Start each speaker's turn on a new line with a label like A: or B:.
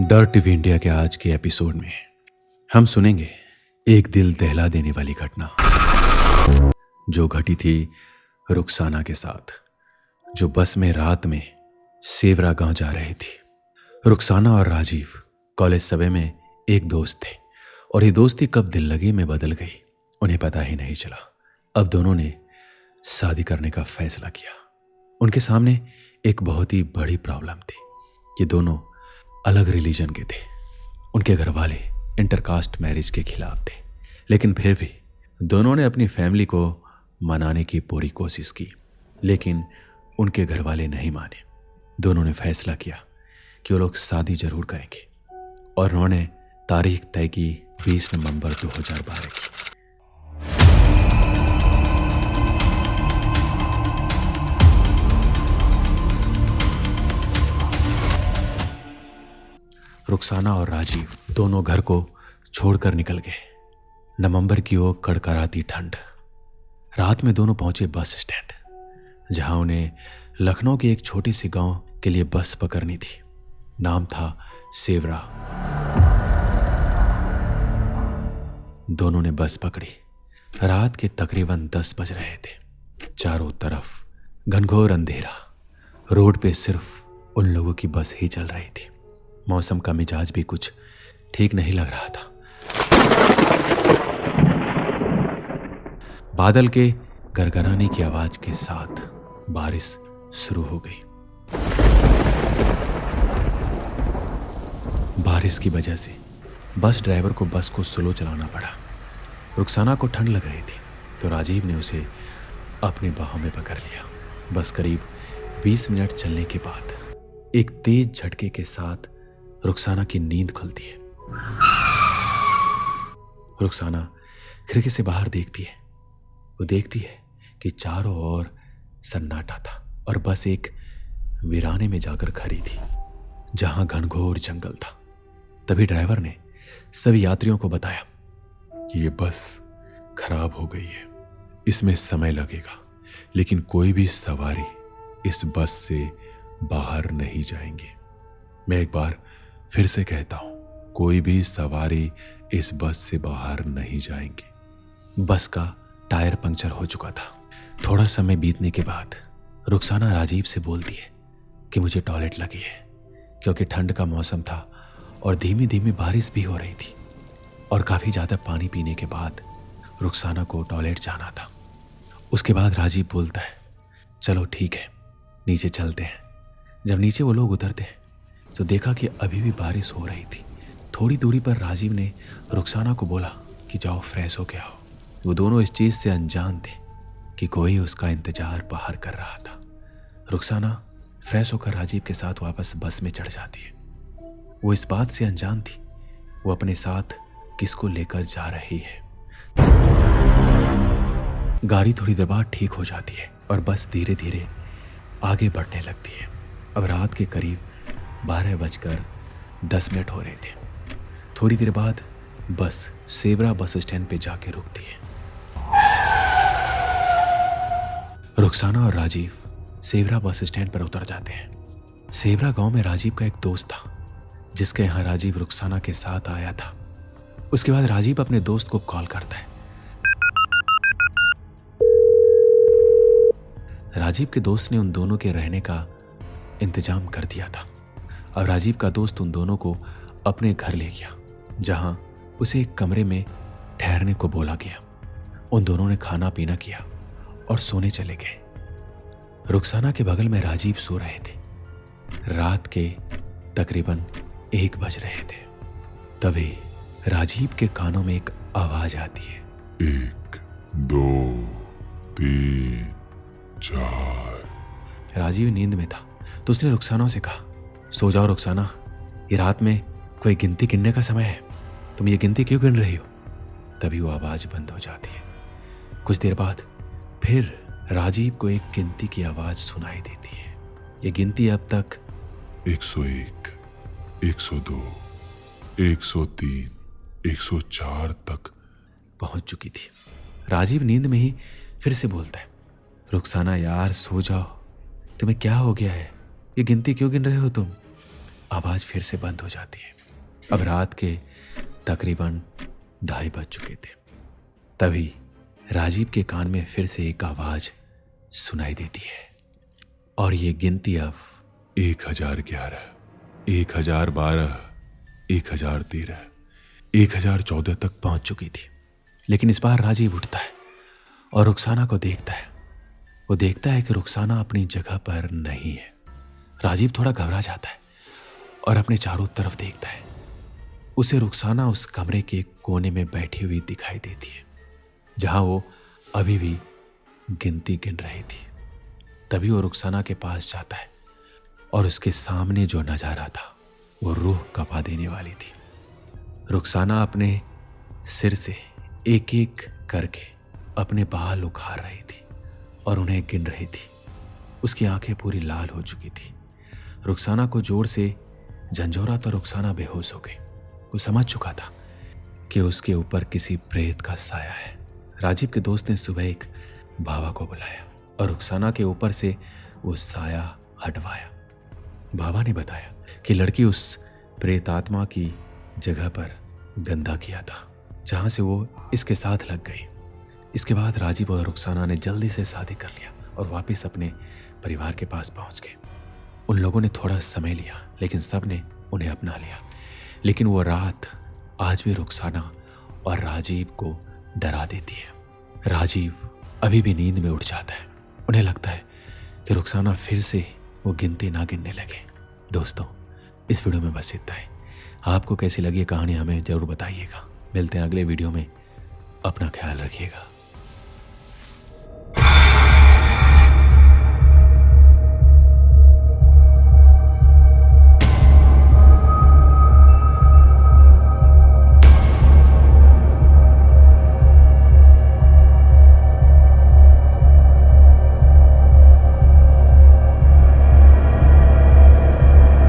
A: डर TV India के आज के एपिसोड में हम सुनेंगे एक दिल दहला देने वाली घटना जो घटी थी रुखसाना के साथ, जो बस में रात में सेवरा गांव जा रही थी। रुखसाना और राजीव कॉलेज समय में एक दोस्त थे और ये दोस्ती कब दिल लगी में बदल गई उन्हें पता ही नहीं चला। अब दोनों ने शादी करने का फैसला किया। उनके सामने एक बहुत ही बड़ी प्रॉब्लम थी। ये दोनों अलग रिलीजन के थे। उनके घर वाले इंटरकास्ट मैरिज के खिलाफ थे, लेकिन फिर भी दोनों ने अपनी फैमिली को मनाने की पूरी कोशिश की, लेकिन उनके घर वाले नहीं माने। दोनों ने फैसला किया कि वो लोग शादी जरूर करेंगे और उन्होंने तारीख तय की 20 नवंबर 2012 की। रुखसाना और राजीव दोनों घर को छोड़कर निकल गए। नवंबर की वो कड़कड़ाती ठंड। रात में दोनों पहुंचे बस स्टैंड, जहां उन्हें लखनऊ के एक छोटी सी गांव के लिए बस पकड़नी थी। नाम था सेवरा। दोनों ने बस पकड़ी। रात के तकरीबन 10 बज रहे थे। चारों तरफ घनघोर अंधेरा। रोड पे सिर्फ उन लोगों की बस ही चल रही थी। मौसम का मिजाज भी कुछ ठीक नहीं लग रहा था। बादल के गरगराने की आवाज के साथ बारिश शुरू हो गई। बारिश की वजह से बस ड्राइवर को बस को स्लो चलाना पड़ा। रुखसाना को ठंड लग रही थी तो राजीव ने उसे अपने बाहों में पकड़ लिया। बस करीब 20 मिनट चलने के बाद एक तेज झटके के साथ रुखसाना की नींद खुलती है। रुखसाना खिड़की से बाहर देखती है। वो देखती है कि चारों ओर सन्नाटा था और बस एक वीराने में जाकर खड़ी थी, जहां घनघोर जंगल था। तभी ड्राइवर ने सभी यात्रियों को बताया कि ये बस खराब हो गई है, इसमें समय लगेगा, लेकिन कोई भी सवारी इस बस से बाहर नहीं जाएंगे। मैं एक बार फिर से कहता हूं, कोई भी सवारी इस बस से बाहर नहीं जाएंगे। बस का टायर पंक्चर हो चुका था। थोड़ा समय बीतने के बाद रुखसाना राजीव से बोलती है कि मुझे टॉयलेट लगी है, क्योंकि ठंड का मौसम था और धीमी धीमी बारिश भी हो रही थी और काफी ज्यादा पानी पीने के बाद रुखसाना को टॉयलेट जाना था। उसके बाद राजीव बोलता है, चलो ठीक है, नीचे चलते हैं। जब नीचे वो लोग उतरते हैं तो देखा कि अभी भी बारिश हो रही थी। थोड़ी दूरी पर राजीव ने रुखसाना को बोला कि जाओ फ्रेश होके आओ। वो दोनों इस चीज से अनजान थे कि कोई उसका इंतजार बाहर कर रहा था। रुखसाना फ्रेश होकर राजीव के साथ वापस बस में चढ़ जाती है। वो इस बात से अनजान थी वो अपने साथ किसको लेकर जा रही है। गाड़ी थोड़ी देर बाद ठीक हो जाती है और बस धीरे धीरे आगे बढ़ने लगती है। अब रात के करीब 12:10 हो रहे थे। थोड़ी देर बाद बस सेवरा बस स्टैंड पे जाके रुकती है। रुखसाना और राजीव सेवरा बस स्टैंड पर उतर जाते हैं। सेवरा गांव में राजीव का एक दोस्त था, जिसके यहाँ राजीव रुखसाना के साथ आया था। उसके बाद राजीव अपने दोस्त को कॉल करता है। राजीव के दोस्त ने उन दोनों के रहने का इंतजाम कर दिया था। अब राजीव का दोस्त उन दोनों को अपने घर ले गया, जहां उसे एक कमरे में ठहरने को बोला गया। उन दोनों ने खाना पीना किया और सोने चले गए। रुखसाना के बगल में राजीव सो रहे थे। रात के तकरीबन 1 बज रहे थे। तभी राजीव के कानों में एक आवाज आती है,
B: 1 2 3 4।
A: राजीव नींद में था तो उसने रुखसाना से कहा, सो जाओ रुखसाना, ये रात में कोई गिनती गिनने का समय है, तुम ये गिनती क्यों गिन रही हो। तभी वो आवाज बंद हो जाती है। कुछ देर बाद फिर राजीव को एक गिनती की आवाज सुनाई देती है। ये गिनती अब तक
B: 101 102 103 104 तक
A: पहुंच चुकी थी। राजीव नींद में ही फिर से बोलता है, रुखसाना यार सो जाओ, तुम्हें क्या हो गया है, ये गिनती क्यों गिन रहे हो तुम। आवाज फिर से बंद हो जाती है। अब रात के तकरीबन 2:30 बज चुके थे। तभी राजीव के कान में फिर से एक आवाज सुनाई देती है और ये गिनती अब
B: 1011, 1012, 1013, 1014
A: तक पहुंच चुकी थी। लेकिन इस बार राजीव उठता है और रुखसाना को देखता है। वो देखता है कि रुखसाना अपनी जगह पर नहीं है। राजीव थोड़ा घबरा जाता है और अपने चारों तरफ देखता है। उसे रुखसाना उस कमरे के एक कोने में बैठी हुई दिखाई देती है, जहां वो अभी भी गिनती गिन रही थी। तभी वो रुखसाना के पास जाता है और उसके सामने जो नजारा था वो रूह कपा देने वाली थी। रुखसाना अपने सिर से एक एक करके अपने बाल उखाड़ रही थी और उन्हें गिन रही थी। उसकी आंखें पूरी लाल हो चुकी थी। रुखसाना को जोर से झंझोरा तो रुखसाना बेहोश हो गई। वो समझ चुका था कि उसके ऊपर किसी प्रेत का साया है। राजीव के दोस्त ने सुबह एक बाबा को बुलाया और रुखसाना के ऊपर से वो साया हटवाया। बाबा ने बताया कि लड़की उस प्रेत आत्मा की जगह पर गंदा किया था, जहां से वो इसके साथ लग गई। इसके बाद राजीव और रुखसाना ने जल्दी से शादी कर लिया और वापस अपने परिवार के पास पहुंच गए। उन लोगों ने थोड़ा समय लिया, लेकिन सब ने उन्हें अपना लिया। लेकिन वो रात आज भी रुखसाना और राजीव को डरा देती है। राजीव अभी भी नींद में उठ जाता है। उन्हें लगता है कि रुखसाना फिर से वो गिनती ना गिनने लगे। दोस्तों, इस वीडियो में बस इतना है। आपको कैसी लगी कहानी हमें जरूर बताइएगा। मिलते हैं अगले वीडियो में। अपना ख्याल रखिएगा।